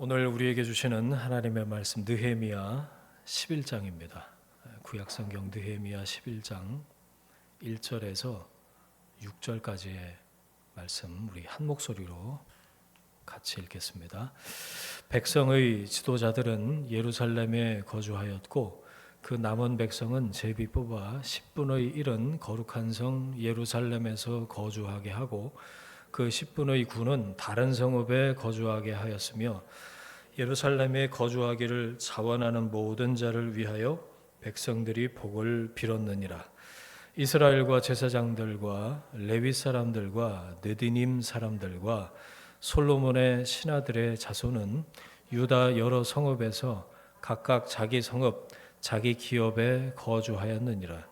오늘 우리에게 주시는 하나님의 말씀 느헤미야 11장입니다. 구약성경 느헤미야 11장 1절에서 6절까지의 말씀 우리 한 목소리로 같이 읽겠습니다. 백성의 지도자들은 예루살렘에 거주하였고 그 남은 백성은 제비 뽑아 10분의 1은 거룩한 성 예루살렘에서 거주하게 하고 그 10분의 9는 다른 성읍에 거주하게 하였으며 예루살렘에 거주하기를 자원하는 모든 자를 위하여 백성들이 복을 빌었느니라. 이스라엘과 제사장들과 레위 사람들과 느디님 사람들과 솔로몬의 신하들의 자손은 유다 여러 성읍에서 각각 자기 성읍, 자기 기업에 거주하였느니라.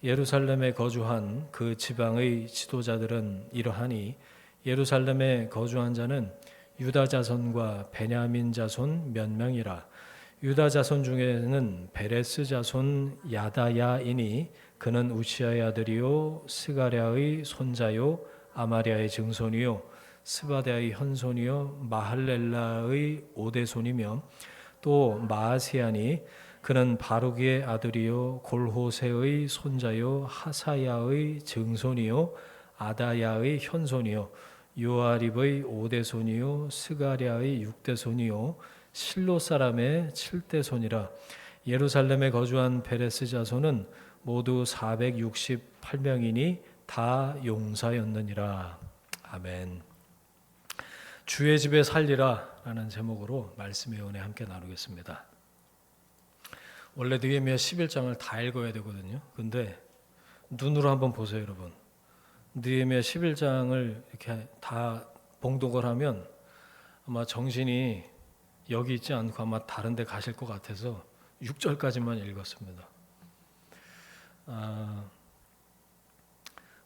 예루살렘에 거주한 그 지방의 지도자들은 이러하니 예루살렘에 거주한 자는 유다 자손과 베냐민 자손 몇 명이라. 유다 자손 중에는 베레스 자손 야다야이니 그는 우시아의 아들이요 스가랴의 손자요 아마랴의 증손이요 스바랴의 현손이요 마할렐라의 오대손이며 또 마아시아니 그는 바루기의 아들이요 골호세의 손자요 하사야의 증손이요 아다야의 현손이요 요아립의 5대손이요 스가랴의 6대손이요 실로 사람의 7대손이라. 예루살렘에 거주한 베레스 자손은 모두 468명이니 다 용사였느니라. 아멘. 주의 집에 살리라 라는 제목으로 말씀의 은혜 함께 나누겠습니다. 원래 느헤미야 11장을 다 읽어야 되거든요. 근데 눈으로 한번 보세요, 여러분. 느헤미야 11장을 이렇게 다 봉독을 하면 아마 정신이 여기 있지 않고 아마 다른 데 가실 것 같아서 6절까지만 읽었습니다.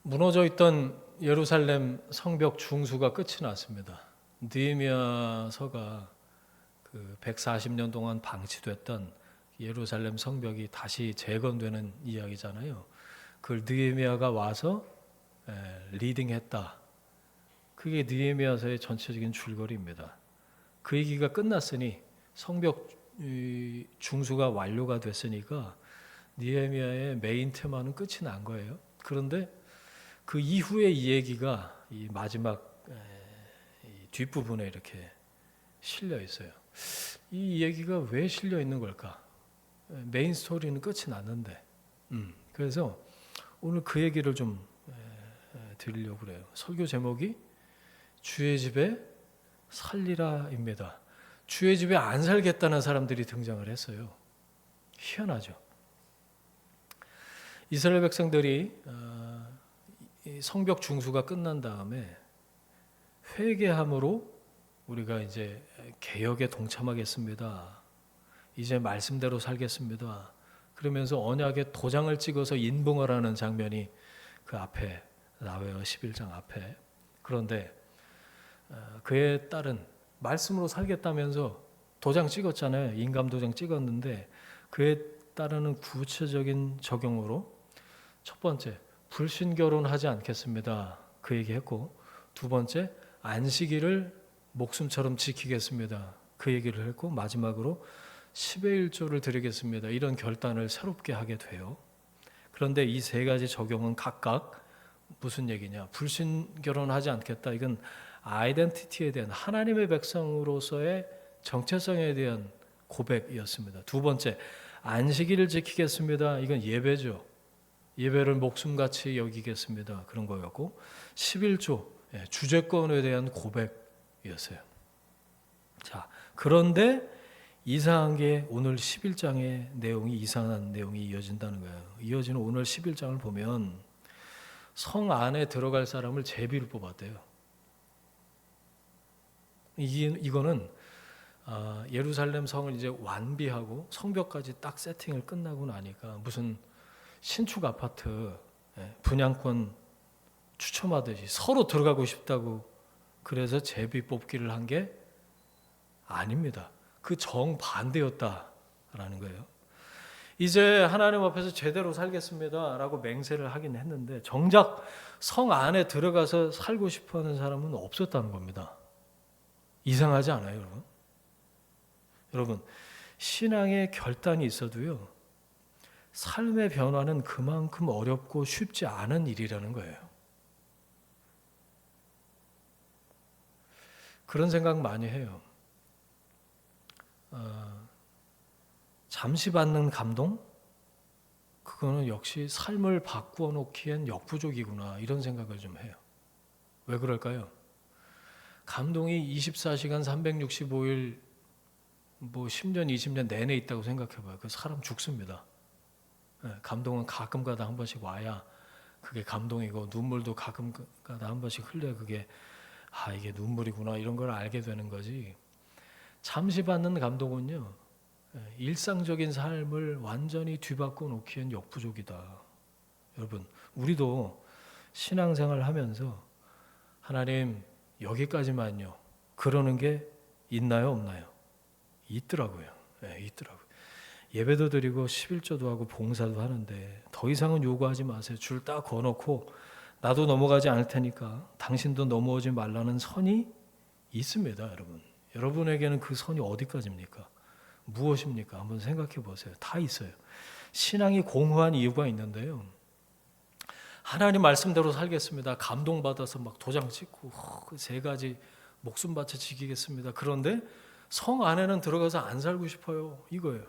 무너져 있던 예루살렘 성벽 중수가 끝이 났습니다. 느헤미야서가 그 140년 동안 방치됐던 예루살렘 성벽이 다시 재건되는 이야기잖아요. 그걸 느헤미야가 와서 리딩했다. 그게 느헤미야서의 전체적인 줄거리입니다. 그 얘기가 끝났으니 성벽 중수가 완료가 됐으니까 느헤미야의 메인 테마는 끝이 난 거예요. 그런데 그 이후의 이 얘기가 이 마지막 이 뒷부분에 이렇게 실려 있어요. 이 얘기가 왜 실려 있는 걸까? 메인 스토리는 끝이 났는데 그래서 오늘 그 얘기를 좀 드리려고 그래요. 설교 제목이 주의 집에 살리라입니다. 주의 집에 안 살겠다는 사람들이 등장을 했어요. 희한하죠. 이스라엘 백성들이 성벽 중수가 끝난 다음에 회개함으로 우리가 이제 개혁에 동참하겠습니다. 이제 말씀대로 살겠습니다. 그러면서 언약에 도장을 찍어서 인봉을 하는 장면이 그 앞에 나와요. 11장 앞에. 그런데 그의 딸은 말씀으로 살겠다면서 도장 찍었잖아요. 인감 도장 찍었는데 그의 딸은 구체적인 적용으로 첫 번째 불신결혼하지 않겠습니다. 그 얘기했고 두 번째 안식일을 목숨처럼 지키겠습니다. 그 얘기를 했고 마지막으로 10의 1조를 드리겠습니다. 이런 결단을 새롭게 하게 돼요. 그런데 이 세 가지 적용은 각각 무슨 얘기냐? 불신결혼하지 않겠다. 이건 아이덴티티에 대한 하나님의 백성으로서의 정체성에 대한 고백이었습니다. 두 번째, 안식일을 지키겠습니다. 이건 예배죠. 예배를 목숨같이 여기겠습니다. 그런 거였고 11조, 주제권에 대한 고백이었어요. 자, 그런데 이상한 게 오늘 11장의 내용이 이상한 내용이 이어진다는 거예요. 이어지는 오늘 11장을 보면 성 안에 들어갈 사람을 제비로 뽑았대요. 이거는 예루살렘 성을 이제 완비하고 성벽까지 딱 세팅을 끝나고 나니까 무슨 신축 아파트 분양권 추첨하듯이 서로 들어가고 싶다고 그래서 제비 뽑기를 한 게 아닙니다. 그 정반대였다라는 거예요. 이제 하나님 앞에서 제대로 살겠습니다 라고 맹세를 하긴 했는데 정작 성 안에 들어가서 살고 싶어하는 사람은 없었다는 겁니다. 이상하지 않아요, 여러분? 여러분, 신앙의 결단이 있어도요, 삶의 변화는 그만큼 어렵고 쉽지 않은 일이라는 거예요. 그런 생각 많이 해요. 잠시 받는 감동? 그거는 역시 삶을 바꾸어 놓기엔 역부족이구나, 이런 생각을 좀 해요. 왜 그럴까요? 감동이 24시간 365일 뭐 10년, 20년 내내 있다고 생각해봐요. 그 사람 죽습니다. 감동은 가끔가다 한 번씩 와야 그게 감동이고, 눈물도 가끔가다 한 번씩 흘려야 그게 이게 눈물이구나, 이런 걸 알게 되는 거지. 잠시 받는 감동은요, 일상적인 삶을 완전히 뒤바꿔 놓기엔 역부족이다. 여러분, 우리도 신앙생활 하면서 하나님 여기까지만요, 그러는 게 있나요, 없나요? 있더라고요. 있더라고요. 예배도 드리고 11조도 하고 봉사도 하는데 더 이상은 요구하지 마세요. 줄 딱 거놓고 나도 넘어가지 않을 테니까 당신도 넘어오지 말라는 선이 있습니다, 여러분. 여러분에게는 그 선이 어디까지입니까? 무엇입니까? 한번 생각해 보세요. 다 있어요. 신앙이 공허한 이유가 있는데요, 하나님 말씀대로 살겠습니다. 감동받아서 막 도장 찍고 그 3가지 목숨 바쳐 지키겠습니다. 그런데 성 안에는 들어가서 안 살고 싶어요. 이거예요.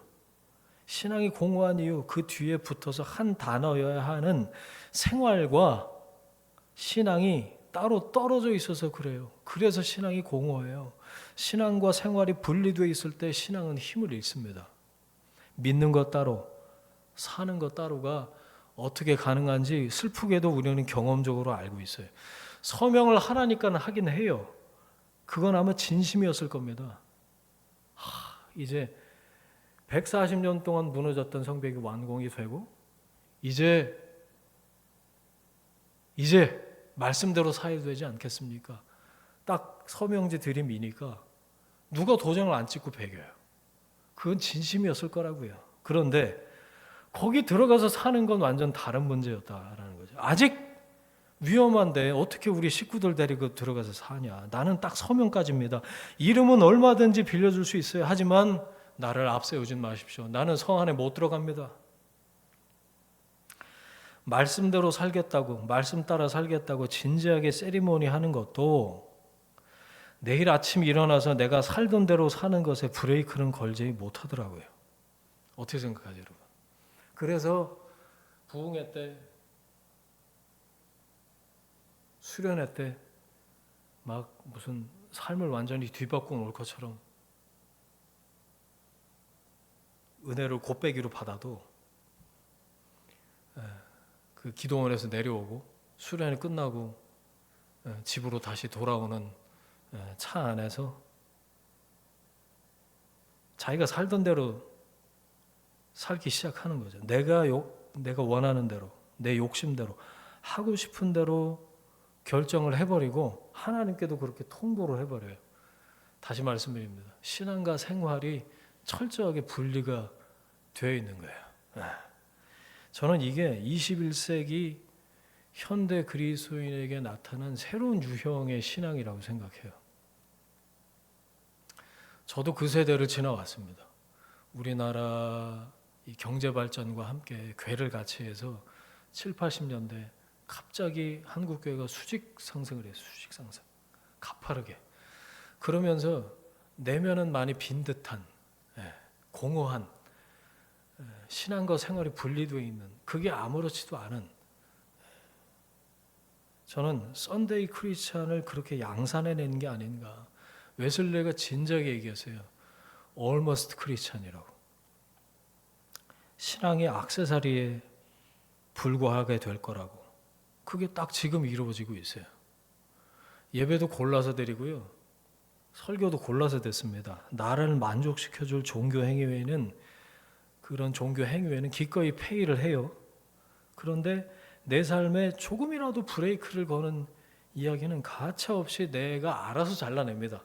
신앙이 공허한 이유, 그 뒤에 붙어서 한 단어여야 하는 생활과 신앙이 따로 떨어져 있어서 그래요. 그래서 신앙이 공허해요. 신앙과 생활이 분리되어 있을 때 신앙은 힘을 잃습니다. 믿는 것 따로, 사는 것 따로가 어떻게 가능한지 슬프게도 우리는 경험적으로 알고 있어요. 서명을 하라니까 하긴 해요. 그건 아마 진심이었을 겁니다. 이제 140년 동안 무너졌던 성벽이 완공이 되고 이제 말씀대로 사야 되지 않겠습니까? 딱 서명지 들이미니까 누가 도장을 안 찍고 배겨요. 그건 진심이었을 거라고요. 그런데 거기 들어가서 사는 건 완전 다른 문제였다라는 거죠. 아직 위험한데 어떻게 우리 식구들 데리고 들어가서 사냐. 나는 딱 서명까지입니다. 이름은 얼마든지 빌려줄 수 있어요. 하지만 나를 앞세우지 마십시오. 나는 성 안에 못 들어갑니다. 말씀대로 살겠다고, 말씀 따라 살겠다고 진지하게 세리머니 하는 것도 내일 아침 일어나서 내가 살던 대로 사는 것에 브레이크는 걸지 못하더라고요. 어떻게 생각하세요, 여러분? 그래서 부흥회 때, 수련회 때 막 무슨 삶을 완전히 뒤바꿔 놓을 것처럼 은혜를 곱빼기로 받아도 그 기도원에서 내려오고 수련이 끝나고 집으로 다시 돌아오는 차 안에서 자기가 살던 대로 살기 시작하는 거죠. 내가 원하는 대로, 내 욕심대로, 하고 싶은 대로 결정을 해버리고 하나님께도 그렇게 통보를 해버려요. 다시 말씀드립니다. 신앙과 생활이 철저하게 분리가 되어 있는 거예요. 저는 이게 21세기 현대 그리스도인에게 나타난 새로운 유형의 신앙이라고 생각해요. 저도 그 세대를 지나왔습니다. 우리나라 이 경제 발전과 함께 괴를 같이 해서 7, 80년대 갑자기 한국 교회가 수직 상승을 해요. 수직 상승. 가파르게. 그러면서 내면은 많이 빈 듯한 공허한 신앙과 생활이 분리되어 있는, 그게 아무렇지도 않은, 저는 썬데이 크리스찬을 그렇게 양산해낸 게 아닌가. 웨슬레가 진작에 얘기했어요. almost 크리스찬이라고. 신앙의 액세서리에 불과하게 될 거라고. 그게 딱 지금 이루어지고 있어요. 예배도 골라서 드리고요. 설교도 골라서 됐습니다. 나를 만족시켜줄 종교 행위 외에는, 그런 종교 행위 외에는 기꺼이 페이를 해요. 그런데 내 삶에 조금이라도 브레이크를 거는 이야기는 가차없이 내가 알아서 잘라냅니다.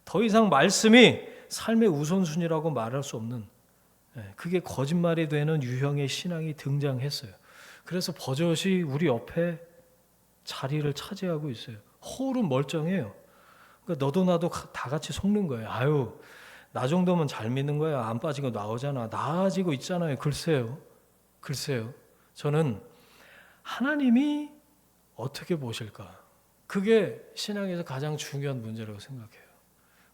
더 이상 말씀이 삶의 우선순위라고 말할 수 없는, 그게 거짓말이 되는 유형의 신앙이 등장했어요. 그래서 버젓이 우리 옆에 자리를 차지하고 있어요. 허울은 멀쩡해요. 그러니까 너도 나도 다 같이 속는 거예요. 아유, 나 정도면 잘 믿는 거야. 안 빠지고 나오잖아. 나아지고 있잖아요. 글쎄요. 저는 하나님이 어떻게 보실까? 그게 신앙에서 가장 중요한 문제라고 생각해요.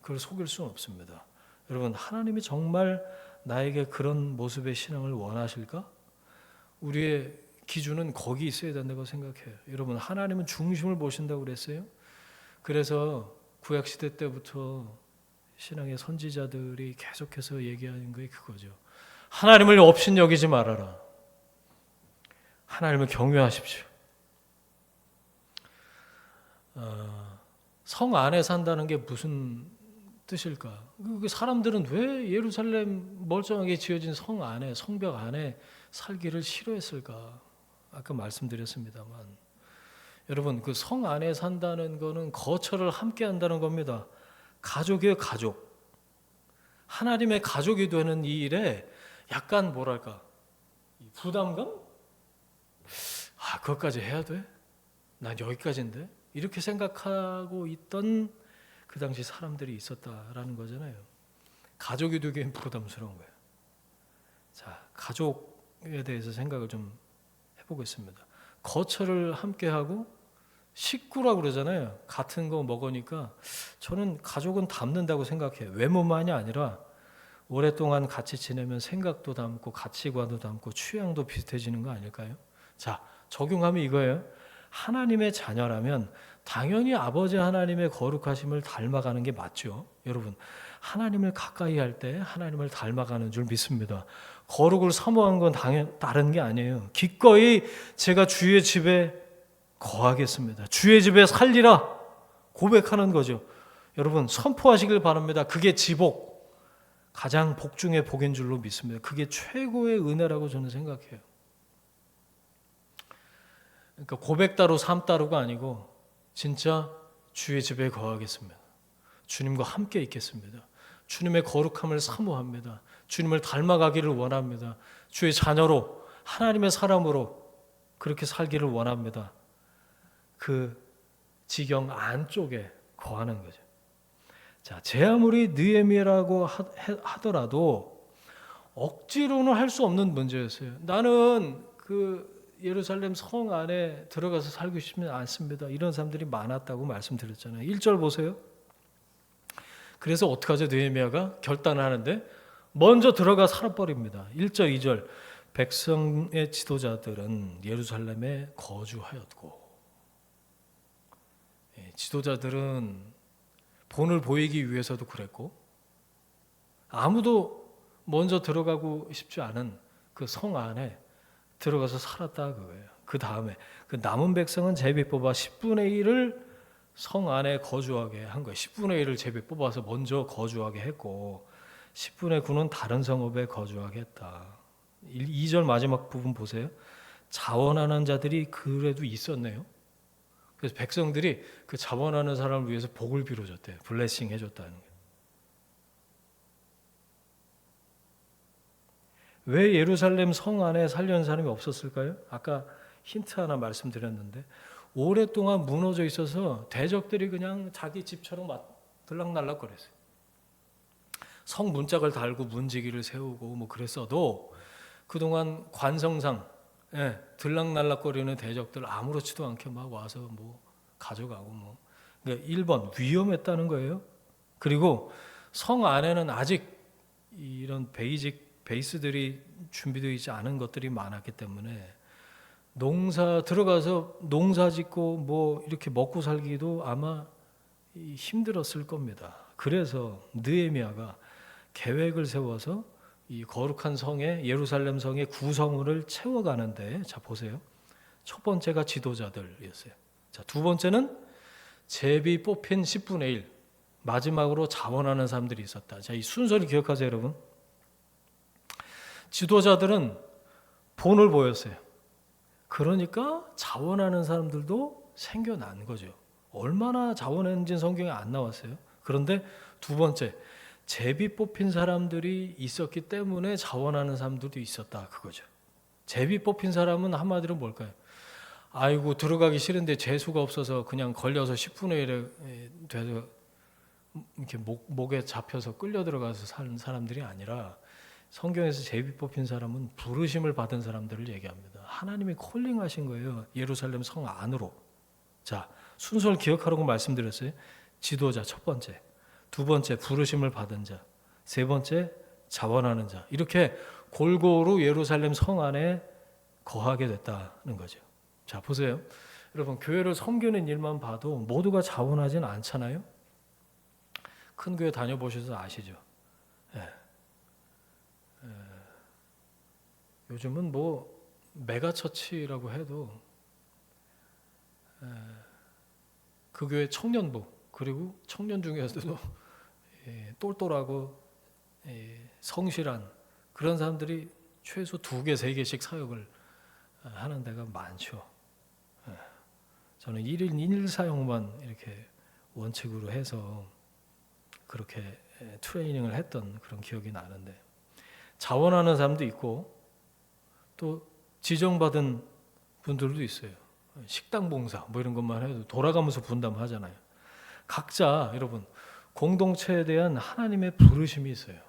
그걸 속일 수는 없습니다. 여러분, 하나님이 정말 나에게 그런 모습의 신앙을 원하실까? 우리의 기준은 거기 있어야 된다고 생각해요. 여러분, 하나님은 중심을 보신다고 그랬어요. 그래서 구약시대 때부터 신앙의 선지자들이 계속해서 얘기하는 게 그거죠. 하나님을 업신여기지 말아라. 하나님을 경외하십시오. 성 안에 산다는 게 무슨 뜻일까? 사람들은 왜 예루살렘 멀쩡하게 지어진 성 안에, 성벽 안에 살기를 싫어했을까? 아까 말씀드렸습니다만, 여러분, 그 성 안에 산다는 거는 거처를 함께 한다는 겁니다. 가족이에요, 가족. 하나님의 가족이 되는 이 일에 약간 뭐랄까, 부담감? 그것까지 해야 돼? 난 여기까지인데? 이렇게 생각하고 있던 그 당시 사람들이 있었다라는 거잖아요. 가족이 되기엔 부담스러운 거예요. 자, 가족에 대해서 생각을 좀 해보겠습니다. 거처를 함께하고 식구라고 그러잖아요. 같은 거 먹으니까 저는 가족은 닮는다고 생각해요. 외모만이 아니라 오랫동안 같이 지내면 생각도 닮고 가치관도 닮고 취향도 비슷해지는 거 아닐까요? 자, 적용하면 이거예요. 하나님의 자녀라면 당연히 아버지 하나님의 거룩하심을 닮아가는 게 맞죠. 여러분, 하나님을 가까이 할 때 하나님을 닮아가는 줄 믿습니다. 거룩을 사모한 건 다른 게 아니에요. 기꺼이 제가 주의 집에 거하겠습니다. 주의 집에 살리라 고백하는 거죠. 여러분, 선포하시길 바랍니다. 그게 지복, 가장 복 중의 복인 줄로 믿습니다. 그게 최고의 은혜라고 저는 생각해요. 그러니까 고백 따로 삶 따로가 아니고 진짜 주의 집에 거하겠습니다. 주님과 함께 있겠습니다. 주님의 거룩함을 사모합니다. 주님을 닮아가기를 원합니다. 주의 자녀로, 하나님의 사람으로 그렇게 살기를 원합니다. 그 지경 안쪽에 거하는 거죠. 자, 제 아무리 느헤미야라고 하더라도 억지로는 할 수 없는 문제였어요. 나는 그 예루살렘 성 안에 들어가서 살고 싶지 않습니다. 이런 사람들이 많았다고 말씀드렸잖아요. 1절 보세요. 그래서 어떻게 하죠? 느헤미야가 결단을 하는데 먼저 들어가 살아버립니다. 1절, 2절. 백성의 지도자들은 예루살렘에 거주하였고, 지도자들은 본을 보이기 위해서도 그랬고, 아무도 먼저 들어가고 싶지 않은 그 성 안에 들어가서 살았다 그거예요. 그 다음에 그 남은 백성은 제비 뽑아 10분의 1을 성 안에 거주하게 한 거예요. 10분의 1을 제비 뽑아서 먼저 거주하게 했고 10분의 9는 다른 성읍에 거주하게 했다. 2절 마지막 부분 보세요. 자원하는 자들이 그래도 있었네요. 그래서 백성들이 그 자원하는 사람을 위해서 복을 빌어줬대요. 블레싱 해줬다는 거예요. 왜 예루살렘 성 안에 살려는 사람이 없었을까요? 아까 힌트 하나 말씀드렸는데 오랫동안 무너져 있어서 대적들이 그냥 자기 집처럼 들락날락거렸어요. 성 문짝을 달고 문지기를 세우고 뭐 그랬어도 그동안 관성상 들락날락거리는 대적들 아무렇지도 않게 막 와서 뭐 가져가고 뭐 그러니까 1번 위험했다는 거예요. 그리고 성 안에는 아직 이런 베이스들이 준비되어 있지 않은 것들이 많았기 때문에 들어가서 농사 짓고 뭐 이렇게 먹고 살기도 아마 힘들었을 겁니다. 그래서 느헤미야가 계획을 세워서 이 거룩한 성에 예루살렘 성의 구성을 채워가는데 자 보세요. 첫 번째가 지도자들이었어요. 자, 두 번째는 제비 뽑힌 10분의 1 마지막으로 자원하는 사람들이 있었다. 자, 이 순서를 기억하세요, 여러분. 지도자들은 본을 보였어요. 그러니까 자원하는 사람들도 생겨난 거죠. 얼마나 자원했는지는 성경에 안 나왔어요. 그런데 두 번째, 제비 뽑힌 사람들이 있었기 때문에 자원하는 사람들도 있었다 그거죠. 제비 뽑힌 사람은 한마디로 뭘까요? 아이고 들어가기 싫은데 재수가 없어서 그냥 걸려서 10분의 1에 돼서 이렇게 목에 잡혀서 끌려 들어가서 사는 사람들이 아니라 성경에서 제비 뽑힌 사람은 부르심을 받은 사람들을 얘기합니다. 하나님이 콜링하신 거예요. 예루살렘 성 안으로. 자, 순서를 기억하라고 말씀드렸어요. 지도자 첫 번째, 두 번째 부르심을 받은 자, 세 번째 자원하는 자. 이렇게 골고루 예루살렘 성 안에 거하게 됐다는 거죠. 자, 보세요. 여러분, 교회를 섬기는 일만 봐도 모두가 자원하지는 않잖아요. 큰 교회 다녀보셔서 아시죠? 예. 요즘은 뭐 메가처치라고 해도 그 교회 청년부, 그리고 청년 중에서도 똘똘하고 성실한 그런 사람들이 최소 2개, 3개씩 사역을 하는 데가 많죠. 저는 1일 1일 사역만 이렇게 원칙으로 해서 그렇게 트레이닝을 했던 그런 기억이 나는데, 자원하는 사람도 있고 또 지정받은 분들도 있어요. 식당 봉사 뭐 이런 것만 해도 돌아가면서 분담하잖아요. 각자 여러분 공동체에 대한 하나님의 부르심이 있어요.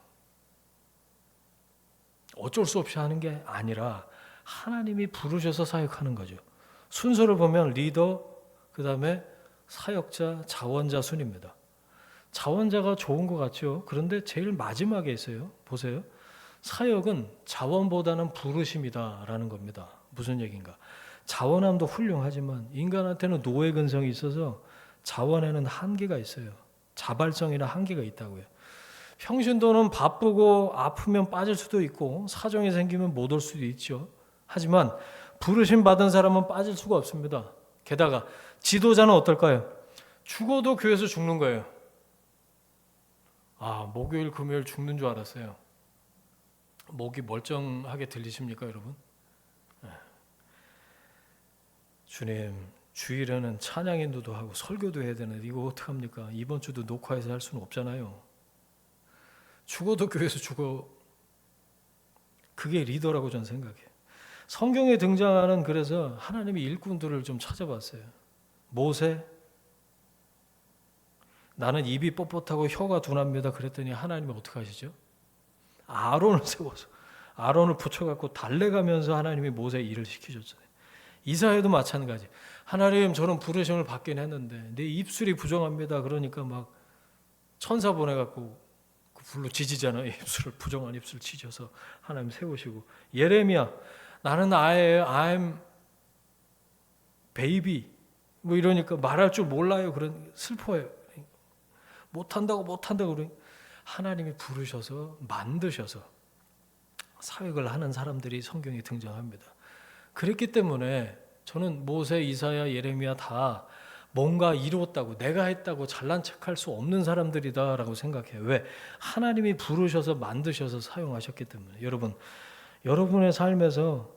어쩔 수 없이 하는 게 아니라 하나님이 부르셔서 사역하는 거죠. 순서를 보면 리더, 그 다음에 사역자, 자원자 순입니다. 자원자가 좋은 것 같죠. 그런데 제일 마지막에 있어요. 보세요. 사역은 자원보다는 부르심이다라는 겁니다. 무슨 얘기인가? 자원함도 훌륭하지만 인간한테는 노예 근성이 있어서 자원에는 한계가 있어요. 자발성이나 한계가 있다고요. 평신도는 바쁘고 아프면 빠질 수도 있고 사정이 생기면 못 올 수도 있죠. 하지만 부르심 받은 사람은 빠질 수가 없습니다. 게다가 지도자는 어떨까요? 죽어도 교회에서 죽는 거예요. 아, 목요일 금요일 죽는 줄 알았어요. 목이 멀쩡하게 들리십니까, 여러분? 주님, 주일에는 찬양 인도도 하고 설교도 해야 되는데 이거 어떡합니까? 이번 주도 녹화해서 할 수는 없잖아요. 죽어도 교회에서 죽어. 그게 리더라고 저는 생각해요. 성경에 등장하는 그래서 하나님의 일꾼들을 좀 찾아봤어요. 모세, 나는 입이 뻣뻣하고 혀가 둔합니다. 그랬더니 하나님이 어떻게 하시죠? 아론을 세워서 아론을 붙여갖고 달래가면서 하나님이 모세 일을 시키셨잖아요. 이사야도 마찬가지. 하나님, 저는 부르심을 받긴 했는데 내 입술이 부정합니다. 그러니까 막 천사 보내갖고 그 불로 지지잖아요. 입술을, 부정한 입술 지져서 하나님 세우시고. 예레미야, 나는 아예요. I'm baby. 뭐 이러니까 말할 줄 몰라요. 그런 슬퍼요. 못한다고 그러니 하나님이 부르셔서 만드셔서 사역을 하는 사람들이 성경에 등장합니다. 그랬기 때문에 저는 모세, 이사야, 예레미야 다 뭔가 이루었다고, 내가 했다고 잘난 척할 수 없는 사람들이다라고 생각해요. 왜? 하나님이 부르셔서 만드셔서 사용하셨기 때문에. 여러분, 여러분의 삶에서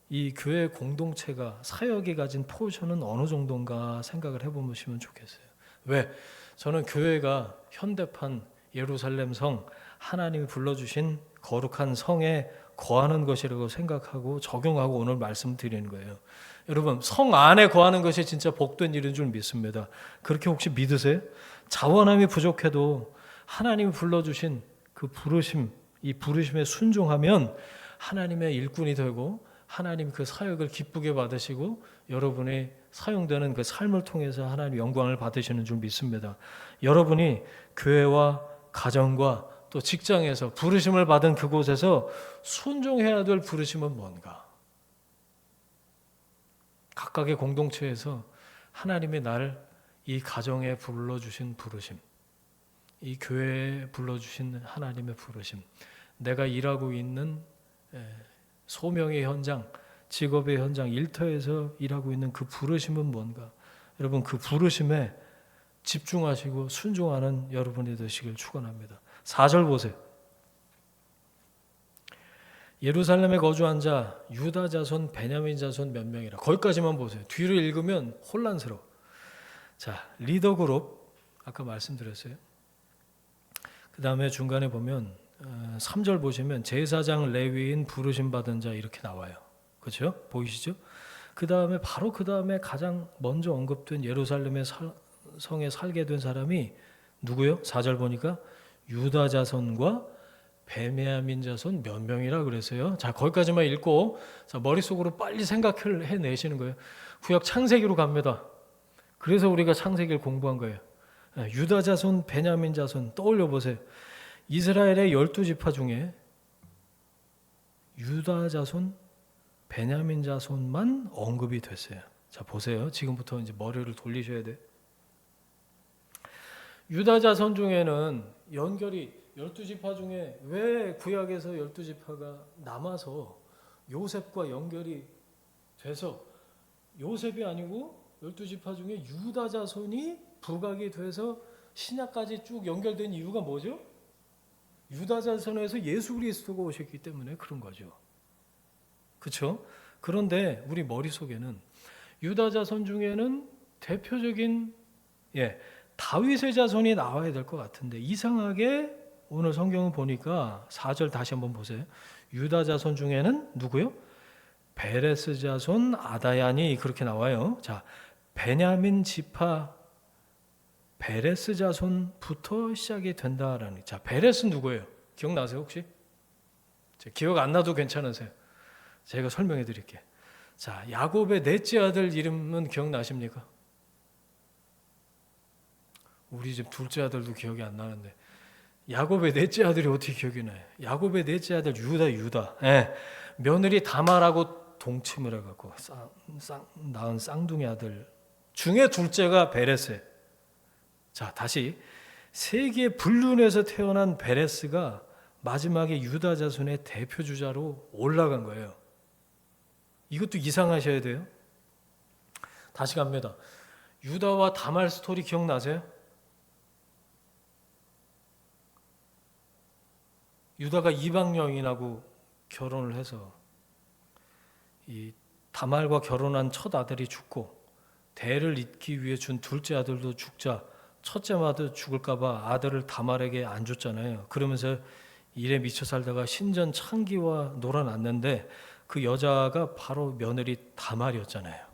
이 교회 공동체가 사역이 가진 포션은 어느 정도인가 생각을 해보시면 좋겠어요. 왜? 저는 교회가 현대판 예루살렘 성, 하나님이 불러주신 거룩한 성에 거하는 것이라고 생각하고 적용하고 오늘 말씀드리는 거예요. 여러분, 성 안에 거하는 것이 진짜 복된 일인 줄 믿습니다. 그렇게 혹시 믿으세요? 자원함이 부족해도 하나님이 불러주신 그 부르심, 이 부르심에 순종하면 하나님의 일꾼이 되고 하나님 그 사역을 기쁘게 받으시고 여러분이 사용되는 그 삶을 통해서 하나님 영광을 받으시는 줄 믿습니다. 여러분이 교회와 가정과 또 직장에서 부르심을 받은 그곳에서 순종해야 될 부르심은 뭔가? 각각의 공동체에서 하나님의 나를 이 가정에 불러주신 부르심, 이 교회에 불러주신 하나님의 부르심, 내가 일하고 있는 소명의 현장, 직업의 현장, 일터에서 일하고 있는 그 부르심은 뭔가? 여러분, 그 부르심에 집중하시고 순종하는 여러분이 되시길 축원합니다. 4절 보세요. 예루살렘에 거주한 자 유다 자손 베냐민 자손 몇 명이라. 거기까지만 보세요. 뒤를 읽으면 혼란스러워. 자, 리더 그룹 아까 말씀드렸어요. 그 다음에 중간에 보면 3절 보시면 제사장 레위인 부르심 받은 자 이렇게 나와요. 그렇죠? 보이시죠? 그 다음에 바로 그 다음에 가장 먼저 언급된 예루살렘의 성에 살게 된 사람이 누구요? 4절 보니까 유다 자손과 베냐민 자손 몇 명이라 그랬어요. 자, 거기까지만 읽고 자, 머릿속으로 빨리 생각을 해내시는 거예요. 구약 창세기로 갑니다. 그래서 우리가 창세기를 공부한 거예요. 유다 자손, 베냐민 자손 떠올려 보세요. 이스라엘의 12지파 중에 유다 자손, 베냐민 자손만 언급이 됐어요. 자, 보세요. 지금부터 이제 머리를 돌리셔야 돼. 유다 자손 중에는 연결이 12지파 중에 왜 구약에서 12지파가 남아서 요셉과 연결이 돼서 요셉이 아니고 12지파 중에 유다 자손이 부각이 돼서 신약까지 쭉 연결된 이유가 뭐죠? 유다 자손에서 예수 그리스도가 오셨기 때문에 그런 거죠. 그렇죠? 그런데 우리 머릿속에는 유다 자손 중에는 대표적인 다윗의 자손이 나와야 될 것 같은데 이상하게 오늘 성경을 보니까 4절 다시 한번 보세요. 유다 자손 중에는 누구요? 베레스 자손 아다얀이 그렇게 나와요. 자, 베냐민 지파 베레스 자손부터 시작이 된다라는. 자, 베레스 누구예요? 기억나세요 혹시? 기억 안 나도 괜찮으세요? 제가 설명해 드릴게요. 자, 야곱의 넷째 아들 이름은 기억나십니까? 우리 집 둘째 아들도 기억이 안 나는데 야곱의 넷째 아들이 어떻게 기억이 나요? 야곱의 넷째 아들 유다. 며느리 다말하고 동침을 해갖고 낳은 쌍둥이 아들 중에 둘째가 베레스예요. 자, 다시 세계 불륜에서 태어난 베레스가 마지막에 유다 자손의 대표 주자로 올라간 거예요. 이것도 이상하셔야 돼요. 다시 갑니다. 유다와 다말 스토리 기억나세요? 유다가 이방 여인하고 결혼을 해서 이 다말과 결혼한 첫 아들이 죽고 대를 잇기 위해 준 둘째 아들도 죽자 첫째 아들 죽을까 봐 아들을 다말에게 안 줬잖아요. 그러면서 일에 미쳐 살다가 신전 창기와 놀아났는데 그 여자가 바로 며느리 다말이었잖아요.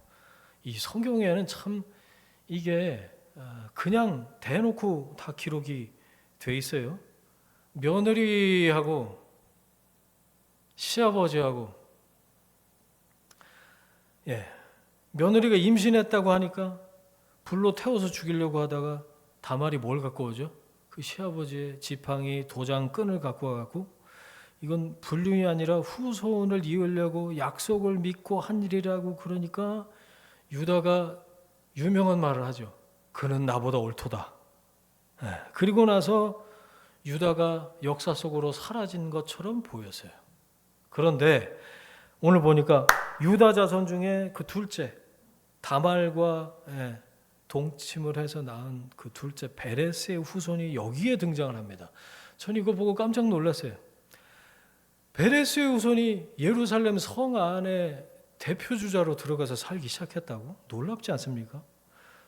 이 성경에는 참 이게 그냥 대놓고 다 기록이 돼 있어요. 며느리하고 시아버지하고 며느리가 임신했다고 하니까 불로 태워서 죽이려고 하다가 다말이 뭘 갖고 오죠? 그 시아버지의 지팡이 도장 끈을 갖고 와갖고 이건 불륜이 아니라 후손을 이으려고 약속을 믿고 한 일이라고. 그러니까 유다가 유명한 말을 하죠. 그는 나보다 옳도다. 그리고 나서 유다가 역사 속으로 사라진 것처럼 보였어요. 그런데 오늘 보니까 유다 자손 중에 그 둘째 다말과 동침을 해서 낳은 그 둘째 베레스의 후손이 여기에 등장을 합니다. 전 이거 보고 깜짝 놀랐어요. 베레스의 후손이 예루살렘 성 안에 대표 주자로 들어가서 살기 시작했다고? 놀랍지 않습니까?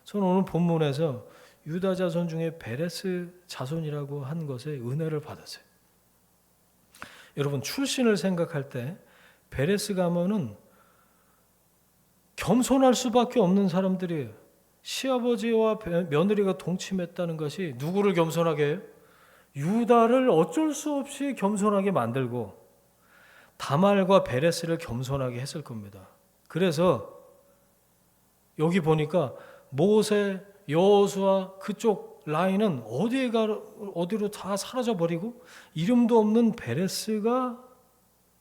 저는 오늘 본문에서 유다 자손 중에 베레스 자손이라고 한 것에 은혜를 받았어요. 여러분, 출신을 생각할 때 베레스 가문은 겸손할 수밖에 없는 사람들이에요. 시아버지와 며느리가 동침했다는 것이 누구를 겸손하게 해요? 유다를 어쩔 수 없이 겸손하게 만들고 다말과 베레스를 겸손하게 했을 겁니다. 그래서 여기 보니까 모세, 여호수아 그쪽 라인은 어디로 다 사라져 버리고 이름도 없는 베레스가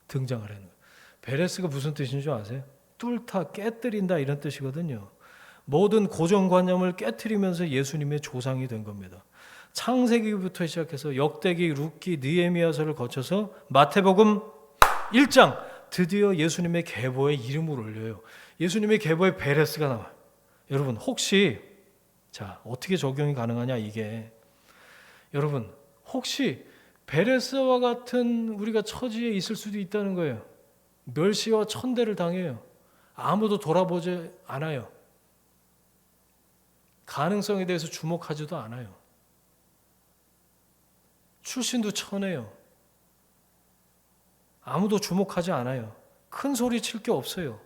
등장을 하는 거예요. 베레스가 무슨 뜻인 줄 아세요? 뚫다, 깨뜨린다 이런 뜻이거든요. 모든 고정관념을 깨뜨리면서 예수님의 조상이 된 겁니다. 창세기부터 시작해서 역대기, 룻기, 느헤미야서를 거쳐서 마태복음 1장 드디어 예수님의 계보에 이름을 올려요. 예수님의 계보에 베레스가 나와요. 여러분 혹시 어떻게 적용이 가능하냐 이게. 여러분 혹시 베레스와 같은 우리가 처지에 있을 수도 있다는 거예요. 멸시와 천대를 당해요. 아무도 돌아보지 않아요. 가능성에 대해서 주목하지도 않아요. 출신도 천해요. 아무도 주목하지 않아요. 큰 소리 칠 게 없어요.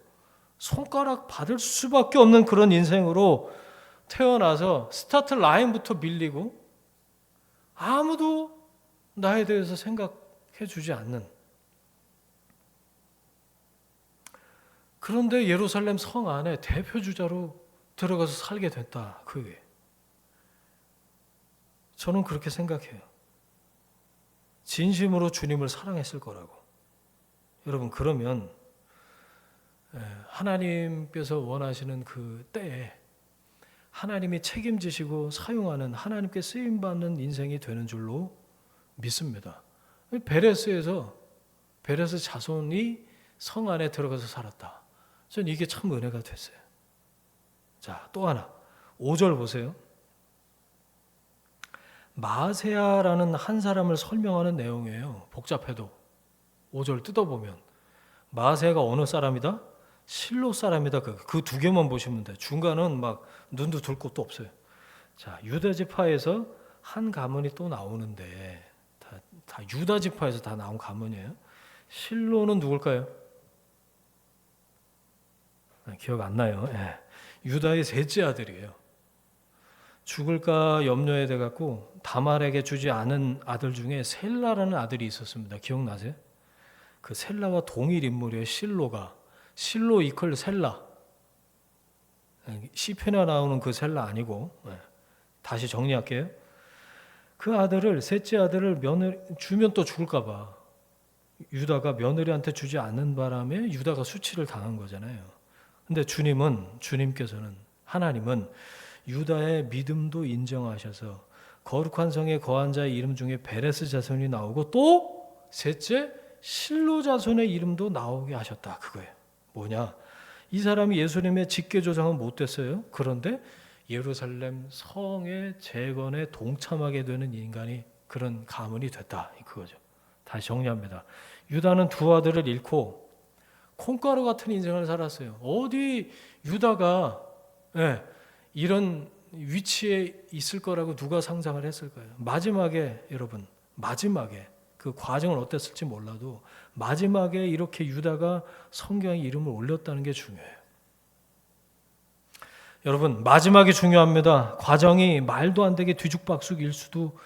손가락 받을 수밖에 없는 그런 인생으로 태어나서 스타트 라인부터 밀리고 아무도 나에 대해서 생각해 주지 않는. 그런데 예루살렘 성 안에 대표주자로 들어가서 살게 됐다. 그게. 저는 그렇게 생각해요. 진심으로 주님을 사랑했을 거라고. 여러분, 그러면 하나님께서 원하시는 그 때에 하나님이 책임지시고 사용하는, 하나님께 쓰임받는 인생이 되는 줄로 믿습니다. 베레스 자손이 성 안에 들어가서 살았다. 저는 이게 참 은혜가 됐어요. 자, 또 하나 5절 보세요. 마세야라는 한 사람을 설명하는 내용이에요. 복잡해도 5절 뜯어보면 마세야가 어느 사람이다? 실로 사람이다. 그 두 개만 보시면 돼. 중간은 막 눈도 둘 곳도 없어요. 자, 유다 지파에서 한 가문이 또 나오는데 다 유다 지파에서 다 나온 가문이에요. 실로는 누굴까요? 기억 안 나요. 예. 유다의 셋째 아들이에요. 죽을까 염려해 돼 갖고 다말에게 주지 않은 아들 중에 셀라라는 아들이 있었습니다. 기억나세요? 그 셀라와 동일 인물이에요. 실로 이퀄 셀라. 시편에 나오는 그 셀라 아니고, 다시 정리할게요. 그 아들을, 셋째 아들을 며느리 주면 또 죽을까 봐 유다가 며느리한테 주지 않는 바람에 유다가 수치를 당한 거잖아요. 근데 주님께서는, 하나님은 유다의 믿음도 인정하셔서 거룩한 성에 거한 자의 이름 중에 베레스 자손이 나오고 또 셋째 실로 자손의 이름도 나오게 하셨다. 그거예요. 뭐냐? 이 사람이 예수님의 직계 조상은 못 됐어요. 그런데 예루살렘 성의 재건에 동참하게 되는 인간이, 그런 가문이 됐다. 그거죠. 다시 정리합니다. 유다는 두 아들을 잃고 콩가루 같은 인생을 살았어요. 어디 유다가 이런 위치에 있을 거라고 누가 상상을 했을까요? 마지막에, 여러분, 그 과정은 어땠을지 몰라도 마지막에 이렇게 유다가 성경에 이름을 올렸다는 게 중요해요. 여러분, 마지막이 중요합니다. 과정이 말도 안 되게 뒤죽박죽일 수도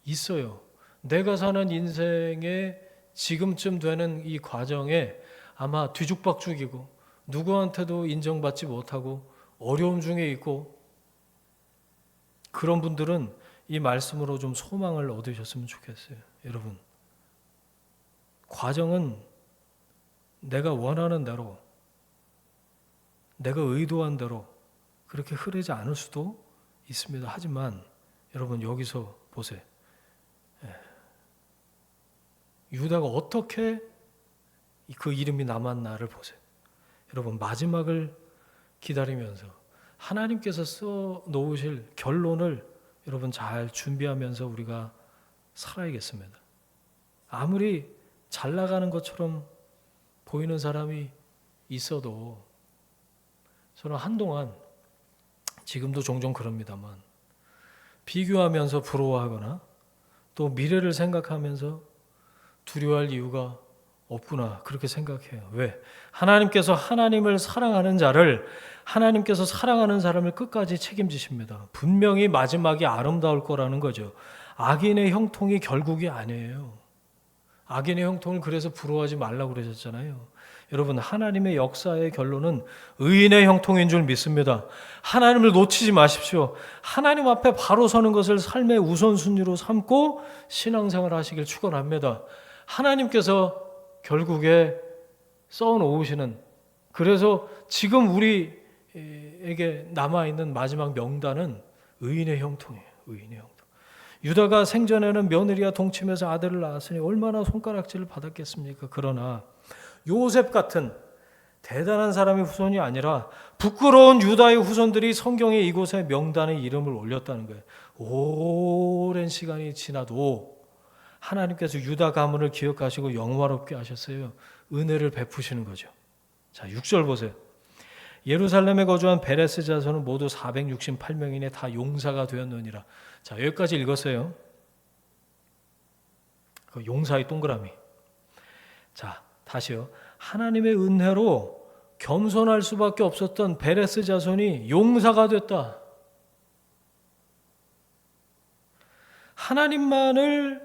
있어요. 내가 사는 인생에 지금쯤 되는 이 과정에 아마 뒤죽박죽이고 누구한테도 인정받지 못하고 어려움 중에 있고, 그런 분들은 이 말씀으로 좀 소망을 얻으셨으면 좋겠어요. 여러분, 과정은 내가 원하는 대로, 내가 의도한 대로 그렇게 흐르지 않을 수도 있습니다. 하지만 여러분, 여기서 보세요. 유다가 어떻게 그 이름이 남았나를 보세요. 여러분, 마지막을 기다리면서 하나님께서 써 놓으실 결론을 여러분 잘 준비하면서 우리가 살아야겠습니다. 아무리 잘 나가는 것처럼 보이는 사람이 있어도, 저는 한동안, 지금도 종종 그럽니다만, 비교하면서 부러워하거나 또 미래를 생각하면서 두려워할 이유가 없구나, 그렇게 생각해요. 왜? 하나님께서 하나님을 사랑하는 자를, 하나님께서 사랑하는 사람을 끝까지 책임지십니다. 분명히 마지막이 아름다울 거라는 거죠. 악인의 형통이 결국이 아니에요. 악인의 형통을 그래서 부러워하지 말라고 그러셨잖아요. 여러분, 하나님의 역사의 결론은 의인의 형통인 줄 믿습니다. 하나님을 놓치지 마십시오. 하나님 앞에 바로 서는 것을 삶의 우선순위로 삼고 신앙생활 하시길 축원합니다. 하나님께서 결국에 써놓으시는, 그래서 지금 우리에게 남아있는 마지막 명단은 의인의 형통이에요. 의인의 형통. 유다가 생전에는 며느리와 동침해서 아들을 낳았으니 얼마나 손가락질을 받았겠습니까? 그러나 요셉 같은 대단한 사람의 후손이 아니라 부끄러운 유다의 후손들이 성경에 이곳에 명단에 이름을 올렸다는 거예요. 오랜 시간이 지나도 하나님께서 유다 가문을 기억하시고 영화롭게 하셨어요. 은혜를 베푸시는 거죠. 자, 6절 보세요. 예루살렘에 거주한 베레스 자손은 모두 468명이네 다 용사가 되었느니라. 자, 여기까지 읽었어요. 그 용사의 동그라미. 자, 다시요. 하나님의 은혜로 겸손할 수밖에 없었던 베레스 자손이 용사가 됐다. 하나님만을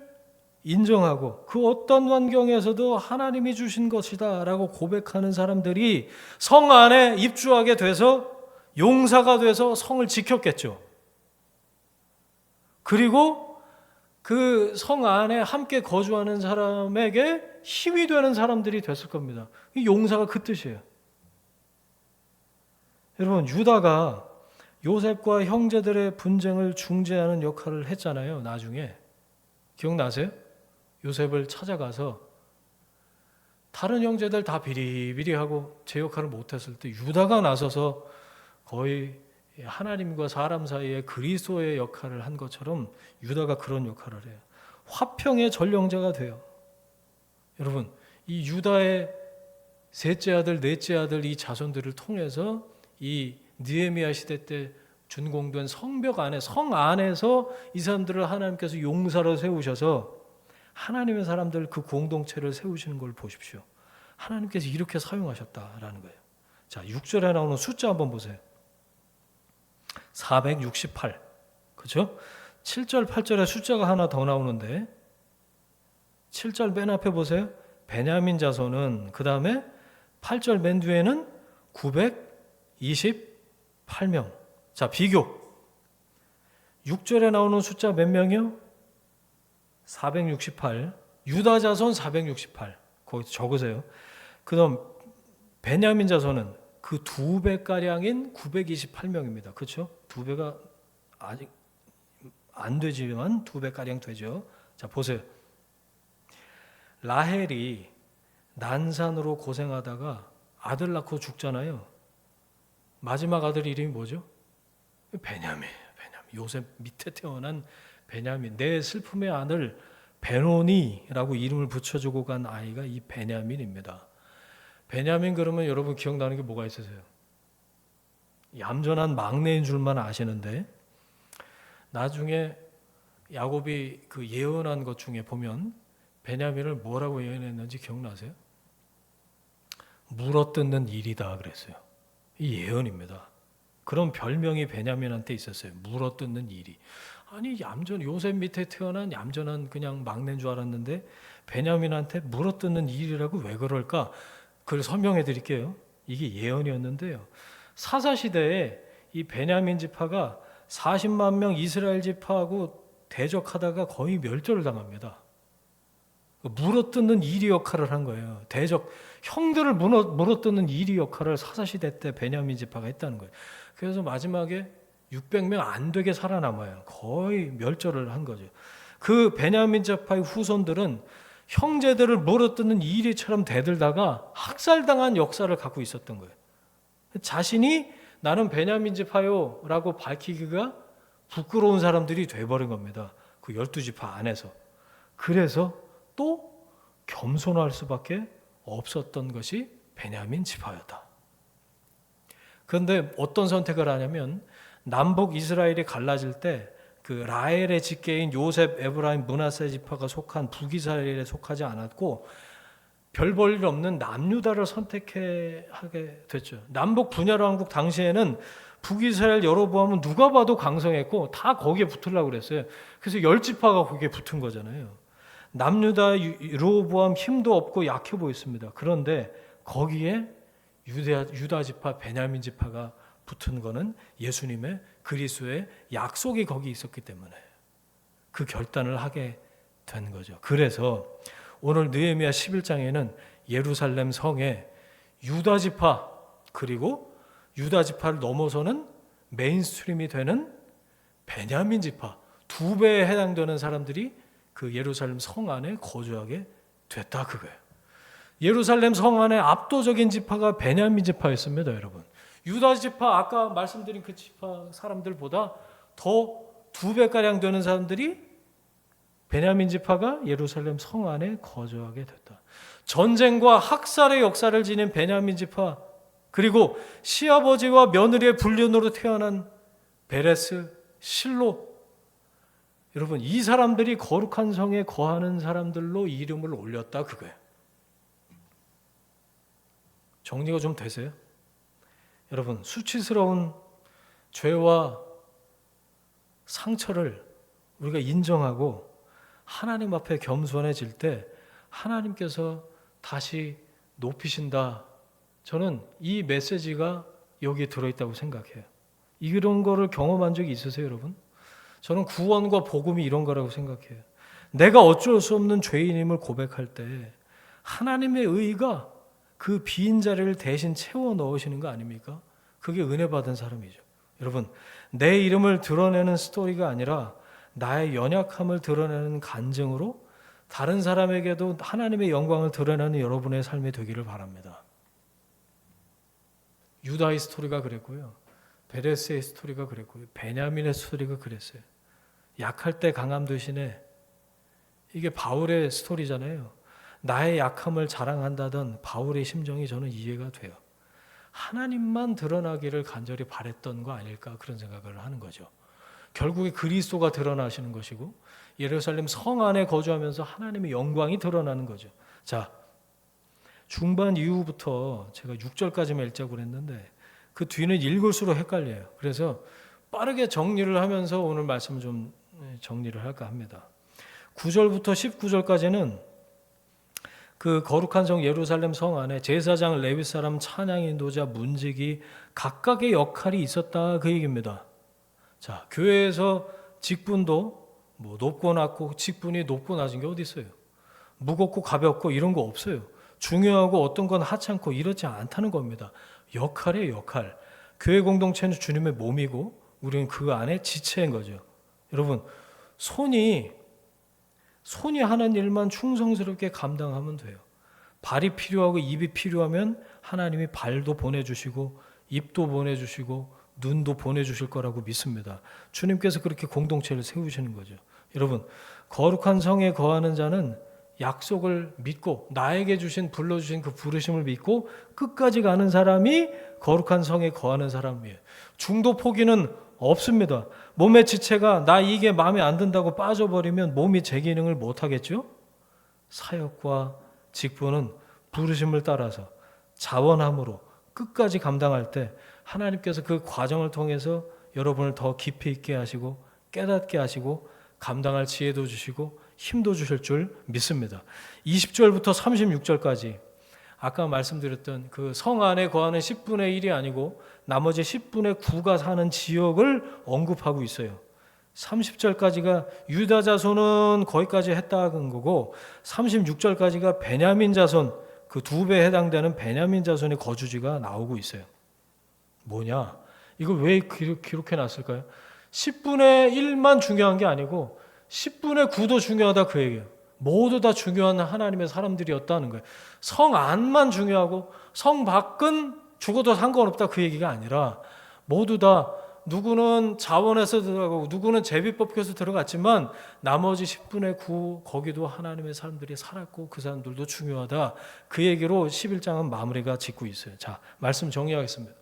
인정하고 그 어떤 환경에서도 하나님이 주신 것이다 라고 고백하는 사람들이 성 안에 입주하게 돼서 용사가 돼서 성을 지켰겠죠. 그리고 그 성 안에 함께 거주하는 사람에게 힘이 되는 사람들이 됐을 겁니다. 이 용사가 그 뜻이에요. 여러분, 유다가 요셉과 형제들의 분쟁을 중재하는 역할을 했잖아요. 나중에 기억나세요? 요셉을 찾아가서 다른 형제들 다 비리비리하고 제 역할을 못했을 때 유다가 나서서 거의 하나님과 사람 사이에 그리스도의 역할을 한 것처럼 유다가 그런 역할을 해요. 화평의 전령자가 돼요. 여러분, 이 유다의 셋째 아들, 넷째 아들 이 자손들을 통해서 이 느헤미야 시대 때 준공된 성벽 안에, 성 안에서 이 사람들을 하나님께서 용사로 세우셔서 하나님의 사람들 그 공동체를 세우시는 걸 보십시오. 하나님께서 이렇게 사용하셨다라는 거예요. 자, 6절에 나오는 숫자 한번 보세요. 468. 그렇죠? 7절, 8절에 숫자가 하나 더 나오는데 7절 맨 앞에 보세요. 베냐민 자손은 그 다음에 8절 맨 뒤에는 928명. 자, 비교. 6절에 나오는 숫자 몇 명이요? 468. 유다 자손 468. 거기 적으세요. 그 다음 베냐민 자손은 그 2배가량인 928명입니다. 그렇죠? 2배가 아직 안 되지만 2배가량 되죠. 자, 보세요. 라헬이 난산으로 고생하다가 아들 낳고 죽잖아요. 마지막 아들 이름이 뭐죠? 베냐민. 요셉 밑에 태어난 베냐민. 내 슬픔의 아들 베노니라고 이름을 붙여주고 간 아이가 이 베냐민입니다. 베냐민 그러면 여러분 기억나는 게 뭐가 있으세요? 얌전한 막내인 줄만 아시는데 나중에 야곱이 그 예언한 것 중에 보면 베냐민을 뭐라고 예언했는지 기억나세요? 물어뜯는 일이다 그랬어요. 이 예언입니다. 그런 별명이 베냐민한테 있었어요. 물어뜯는 일이. 아니 요셉 밑에 태어난 얌전한 그냥 막내인 줄 알았는데 베냐민한테 물어뜯는 일이라고 왜 그럴까? 그걸 설명해 드릴게요. 이게 예언이었는데요. 사사시대에 이 베냐민 지파가 40만 명 이스라엘 지파하고 대적하다가 거의 멸절을 당합니다. 물어뜯는 이리 역할을 한 거예요. 대적 형들을 물어뜯는 이리 역할을 사사시대 때 베냐민 지파가 했다는 거예요. 그래서 마지막에 600명 안 되게 살아남아요. 거의 멸절을 한 거죠. 그 베냐민 지파의 후손들은 형제들을 물어뜯는 이리처럼 대들다가 학살당한 역사를 갖고 있었던 거예요. 자신이 나는 베냐민 지파요 라고 밝히기가 부끄러운 사람들이 돼버린 겁니다. 그 12지파 안에서. 그래서 또 겸손할 수밖에 없었던 것이 베냐민 지파였다. 그런데 어떤 선택을 하냐면 남북 이스라엘이 갈라질 때 그 라헬의 직계인 요셉, 에브라임, 므낫세 지파가 속한 북이스라엘에 속하지 않았고 별 볼 일 없는 남유다를 선택하게 됐죠. 남북 분열 왕국 당시에는 북이스라엘 여로보암은 누가 봐도 강성했고 다 거기에 붙으려고 그랬어요. 그래서 10지파가 거기에 붙은 거잖아요. 남유다 여로보암 힘도 없고 약해 보였습니다. 그런데 거기에 유다 지파, 베냐민 지파가 붙은 거는 예수님의 그리스도의 약속이 거기 있었기 때문에 그 결단을 하게 된 거죠. 그래서 오늘 느헤미야 11장에는 예루살렘 성에 유다 지파 그리고 유다 지파를 넘어서는 메인스트림이 되는 베냐민 지파 2배에 해당되는 사람들이 그 예루살렘 성 안에 거주하게 됐다 그거예요. 예루살렘 성 안에 압도적인 지파가 베냐민 지파였습니다, 여러분. 유다 지파 아까 말씀드린 그 지파 사람들보다 더 2배가량 되는 사람들이 베냐민 지파가 예루살렘 성 안에 거주하게 됐다. 전쟁과 학살의 역사를 지닌 베냐민 지파 그리고 시아버지와 며느리의 불륜으로 태어난 베레스, 실로 여러분 이 사람들이 거룩한 성에 거하는 사람들로 이름을 올렸다 그거예요. 정리가 좀 되세요? 여러분 수치스러운 죄와 상처를 우리가 인정하고 하나님 앞에 겸손해질 때 하나님께서 다시 높이신다. 저는 이 메시지가 여기에 들어있다고 생각해요. 이런 거를 경험한 적이 있으세요, 여러분? 저는 구원과 복음이 이런 거라고 생각해요. 내가 어쩔 수 없는 죄인임을 고백할 때 하나님의 의가 그 빈 자리를 대신 채워 넣으시는 거 아닙니까? 그게 은혜 받은 사람이죠. 여러분, 내 이름을 드러내는 스토리가 아니라 나의 연약함을 드러내는 간증으로 다른 사람에게도 하나님의 영광을 드러내는 여러분의 삶이 되기를 바랍니다. 유다의 스토리가 그랬고요. 베레스의 스토리가 그랬고요. 베냐민의 스토리가 그랬어요. 약할 때 강함 대신에 이게 바울의 스토리잖아요. 나의 약함을 자랑한다던 바울의 심정이 저는 이해가 돼요. 하나님만 드러나기를 간절히 바랬던 거 아닐까 그런 생각을 하는 거죠. 결국에 그리스도가 드러나시는 것이고 예루살렘 성 안에 거주하면서 하나님의 영광이 드러나는 거죠. 자, 중반 이후부터 제가 6절까지만 읽자고 그랬는데 그 뒤는 읽을수록 헷갈려요. 그래서 빠르게 정리를 하면서 오늘 말씀을 좀 정리를 할까 합니다. 9절부터 19절까지는 그 거룩한 성 예루살렘 성 안에 제사장, 레위 사람, 찬양 인도자, 문지기 각각의 역할이 있었다 그 얘기입니다. 자, 교회에서 직분도 뭐 높고 낮고 직분이 높고 낮은 게 어디 있어요? 무겁고 가볍고 이런 거 없어요. 중요하고 어떤 건 하찮고 이렇지 않다는 겁니다. 역할이에요, 역할. 교회 공동체는 주님의 몸이고 우리는 그 안에 지체인 거죠. 여러분, 손이 하는 일만 충성스럽게 감당하면 돼요. 발이 필요하고 입이 필요하면 하나님이 발도 보내주시고 입도 보내주시고 눈도 보내주실 거라고 믿습니다. 주님께서 그렇게 공동체를 세우시는 거죠. 여러분, 거룩한 성에 거하는 자는 약속을 믿고 나에게 불러주신 그 부르심을 믿고 끝까지 가는 사람이 거룩한 성에 거하는 사람이에요. 중도 포기는 없습니다. 몸의 지체가 나 이게 마음에 안 든다고 빠져버리면 몸이 제 기능을 못하겠죠? 사역과 직분은 부르심을 따라서 자원함으로 끝까지 감당할 때 하나님께서 그 과정을 통해서 여러분을 더 깊이 있게 하시고 깨닫게 하시고 감당할 지혜도 주시고 힘도 주실 줄 믿습니다. 20절부터 36절까지 아까 말씀드렸던 그 성 안에 거하는 10분의 1이 아니고 나머지 10분의 9가 사는 지역을 언급하고 있어요. 30절까지가 유다 자손은 거기까지 했다는 거고 36절까지가 베냐민 자손 그 2배에 해당되는 베냐민 자손의 거주지가 나오고 있어요. 뭐냐? 이걸 왜 기록해 놨을까요? 10분의 1만 중요한 게 아니고 10분의 9도 중요하다 그 얘기예요. 모두 다 중요한 하나님의 사람들이었다는 거예요. 성 안만 중요하고 성 밖은 죽어도 상관없다 그 얘기가 아니라 모두 다 누구는 자원에서 들어가고 누구는 제비뽑혀서 들어갔지만 나머지 10분의 9 거기도 하나님의 사람들이 살았고 그 사람들도 중요하다. 그 얘기로 11장은 마무리가 짓고 있어요. 자, 말씀 정리하겠습니다.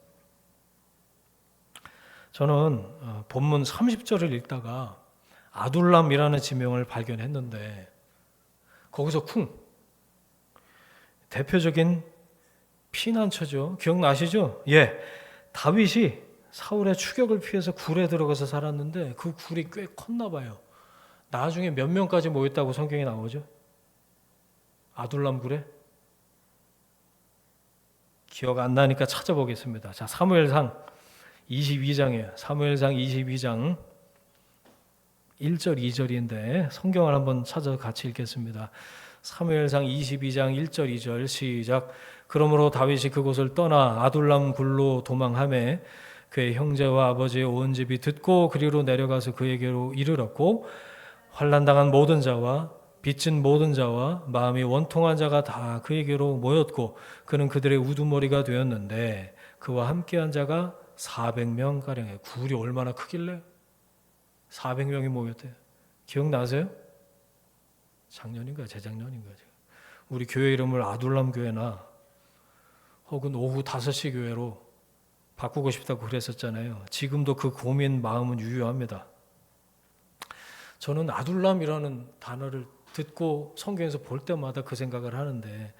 저는 본문 30절을 읽다가 아둘람이라는 지명을 발견했는데 거기서 대표적인 피난처죠. 기억나시죠? 예, 다윗이 사울의 추격을 피해서 굴에 들어가서 살았는데 그 굴이 꽤 컸나 봐요. 나중에 몇 명까지 모였다고 성경에 나오죠? 아둘람 굴에? 기억 안 나니까 찾아보겠습니다. 자, 사무엘상 22장이에요. 사무엘상 22장 1절 2절인데 성경을 한번 찾아서 같이 읽겠습니다. 사무엘상 22장 1절 2절 시작. 그러므로 다윗이 그곳을 떠나 아둘람 굴로 도망하매 그의 형제와 아버지의 온 집이 듣고 그리로 내려가서 그에게로 이르렀고 환난당한 모든 자와 빚진 모든 자와 마음이 원통한 자가 다 그에게로 모였고 그는 그들의 우두머리가 되었는데 그와 함께한 자가 400명 가량의 굴이 얼마나 크길래 400명이 모였대요. 기억나세요? 작년인가 재작년인가 우리 교회 이름을 아둘람 교회나 혹은 오후 5시 교회로 바꾸고 싶다고 그랬었잖아요. 지금도 그 고민 마음은 유효합니다. 저는 아둘람이라는 단어를 듣고 성경에서 볼 때마다 그 생각을 하는데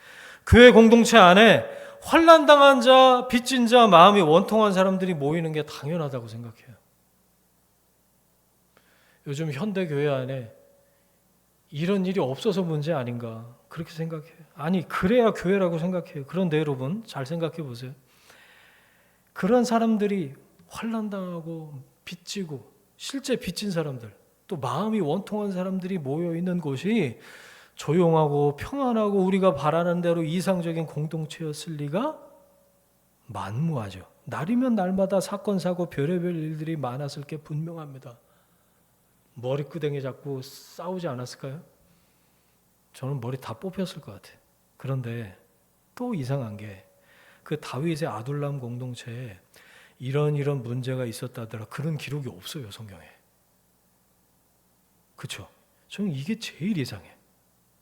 교회 공동체 안에 환난당한 자, 빚진 자, 마음이 원통한 사람들이 모이는 게 당연하다고 생각해요. 요즘 현대교회 안에 이런 일이 없어서 문제 아닌가 그렇게 생각해요. 아니 그래야 교회라고 생각해요. 그런데 여러분 잘 생각해 보세요. 그런 사람들이 환난당하고 빚지고 실제 빚진 사람들 또 마음이 원통한 사람들이 모여있는 곳이 조용하고 평안하고 우리가 바라는 대로 이상적인 공동체였을 리가 만무하죠. 날이면 날마다 사건 사고 별의별 일들이 많았을 게 분명합니다. 머리끄댕이 잡고 싸우지 않았을까요? 저는 머리 다 뽑혔을 것 같아요. 그런데 또 이상한 게 그 다윗의 아둘람 공동체에 이런 문제가 있었다더라 그런 기록이 없어요, 성경에. 그렇죠? 저는 이게 제일 이상해.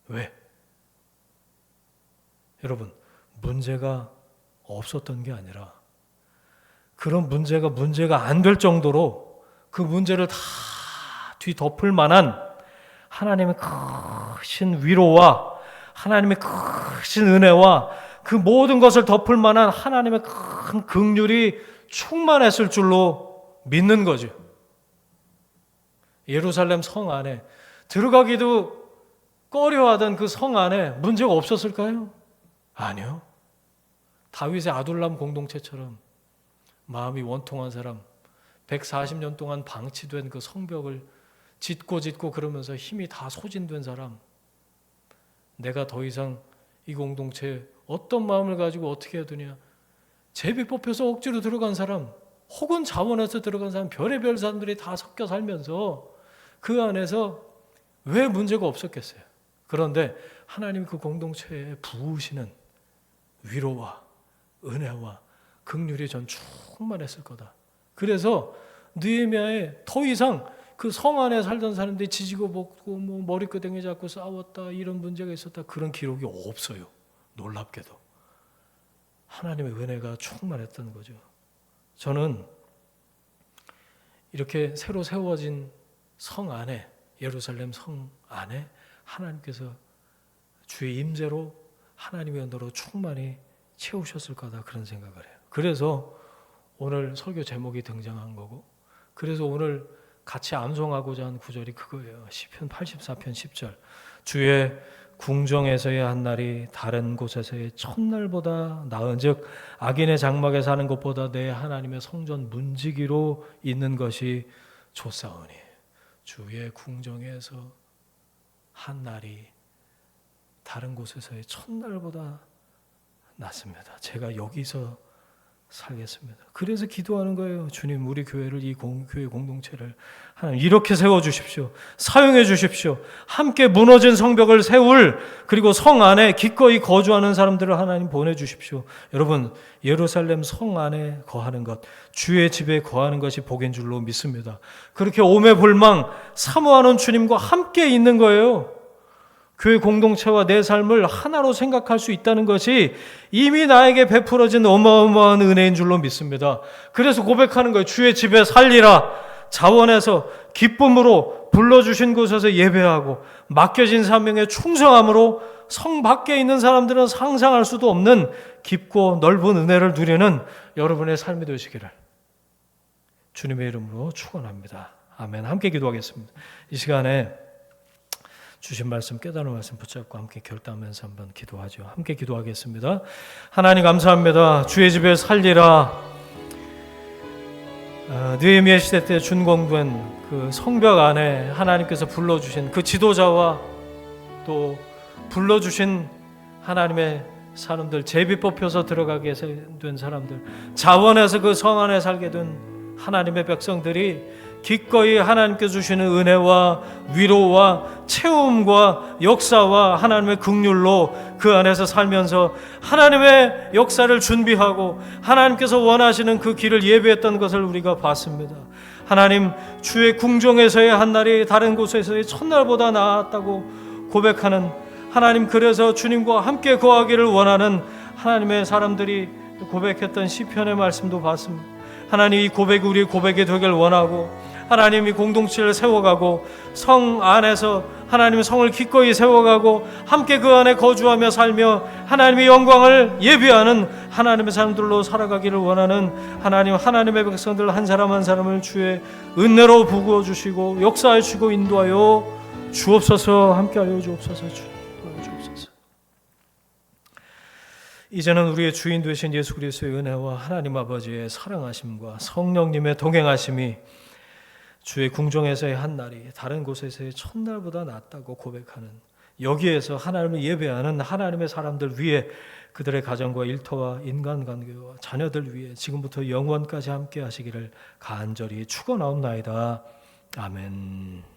왜? 여러분, 문제가 없었던 게 아니라 그런 문제가 안 될 정도로 그 문제를 다 뒤덮을 만한 하나님의 크신 위로와 하나님의 크신 은혜와 그 모든 것을 덮을 만한 하나님의 큰 긍휼이 충만했을 줄로 믿는 거죠. 예루살렘 성 안에 들어가기도 꺼려하던 그 성 안에 문제가 없었을까요? 아니요. 다윗의 아둘람 공동체처럼 마음이 원통한 사람 140년 동안 방치된 그 성벽을 짓고 그러면서 힘이 다 소진된 사람 내가 더 이상 이 공동체에 어떤 마음을 가지고 어떻게 해야 되냐 제비 뽑혀서 억지로 들어간 사람 혹은 자원해서 들어간 사람 별의별 사람들이 다 섞여 살면서 그 안에서 왜 문제가 없었겠어요. 그런데 하나님 그 공동체에 부으시는 위로와 은혜와 긍휼이 전 충만했을 거다. 그래서 느헤미야에 더 이상 그 성 안에 살던 사람들이 지지고 볶고 뭐 머리끄댕이 잡고 싸웠다 이런 문제가 있었다 그런 기록이 없어요. 놀랍게도 하나님의 은혜가 충만했던 거죠. 저는 이렇게 새로 세워진 성 안에 예루살렘 성 안에 하나님께서 주의 임재로 하나님의 은혜로 충만히 채우셨을 거다 그런 생각을 해요. 그래서 오늘 설교 제목이 등장한 거고 그래서 오늘 같이 암송하고자 한 구절이 그거예요. 시편 84편 10절 주의 궁정에서의 한 날이 다른 곳에서의 첫날보다 나은즉 악인의 장막에 사는 것보다 내 하나님의 성전 문지기로 있는 것이 좋사오니 주의 궁정에서 한 날이 다른 곳에서의 첫날보다 낫습니다. 제가 여기서 살겠습니다. 그래서 기도하는 거예요. 주님 우리 교회를 이 교회 공동체를 하나님 이렇게 세워주십시오. 사용해 주십시오. 함께 무너진 성벽을 세울 그리고 성 안에 기꺼이 거주하는 사람들을 하나님 보내주십시오. 여러분 예루살렘 성 안에 거하는 것 주의 집에 거하는 것이 복인 줄로 믿습니다. 그렇게 오매불망 사모하는 주님과 함께 있는 거예요. 교회 공동체와 내 삶을 하나로 생각할 수 있다는 것이 이미 나에게 베풀어진 어마어마한 은혜인 줄로 믿습니다. 그래서 고백하는 거예요. 주의 집에 살리라. 자원해서 기쁨으로 불러주신 곳에서 예배하고 맡겨진 사명에 충성함으로 성 밖에 있는 사람들은 상상할 수도 없는 깊고 넓은 은혜를 누리는 여러분의 삶이 되시기를 주님의 이름으로 축원합니다. 아멘. 함께 기도하겠습니다. 이 시간에 주신 말씀 깨달은 말씀 붙잡고 함께 결단하면서 한번 기도하죠. 함께 기도하겠습니다. 하나님 감사합니다. 주의 집에 살리라. 느헤미야 시대 때 준공된 그 성벽 안에 하나님께서 불러주신 그 지도자와 또 불러주신 하나님의 사람들 제비 뽑혀서 들어가게 된 사람들 자원해서 그 성 안에 살게 된 하나님의 백성들이 기꺼이 하나님께 주시는 은혜와 위로와 채움과 역사와 하나님의 긍휼로 그 안에서 살면서 하나님의 역사를 준비하고 하나님께서 원하시는 그 길을 예배했던 것을 우리가 봤습니다. 하나님 주의 궁정에서의 한 날이 다른 곳에서의 첫날보다 나았다고 고백하는 하나님 그래서 주님과 함께 거하기를 원하는 하나님의 사람들이 고백했던 시편의 말씀도 봤습니다. 하나님 이 고백이 우리의 고백이 되길 원하고 하나님이 공동체를 세워가고 성 안에서 하나님의 성을 기꺼이 세워가고 함께 그 안에 거주하며 살며 하나님의 영광을 예비하는 하나님의 사람들로 살아가기를 원하는 하나님의 백성들 한 사람 한 사람을 주의 은혜로 부어 주시고 역사해 주시고 인도하여 주옵소서. 함께하여 주옵소서. 주옵소서. 이제는 우리의 주인 되신 예수 그리스도의 은혜와 하나님 아버지의 사랑하심과 성령님의 동행하심이 주의 궁정에서의 한 날이 다른 곳에서의 첫날보다 낫다고 고백하는, 여기에서 하나님을 예배하는 하나님의 사람들 위해 그들의 가정과 일터와 인간관계와 자녀들 위해 지금부터 영원까지 함께 하시기를 간절히 축원하옵나이다. 아멘.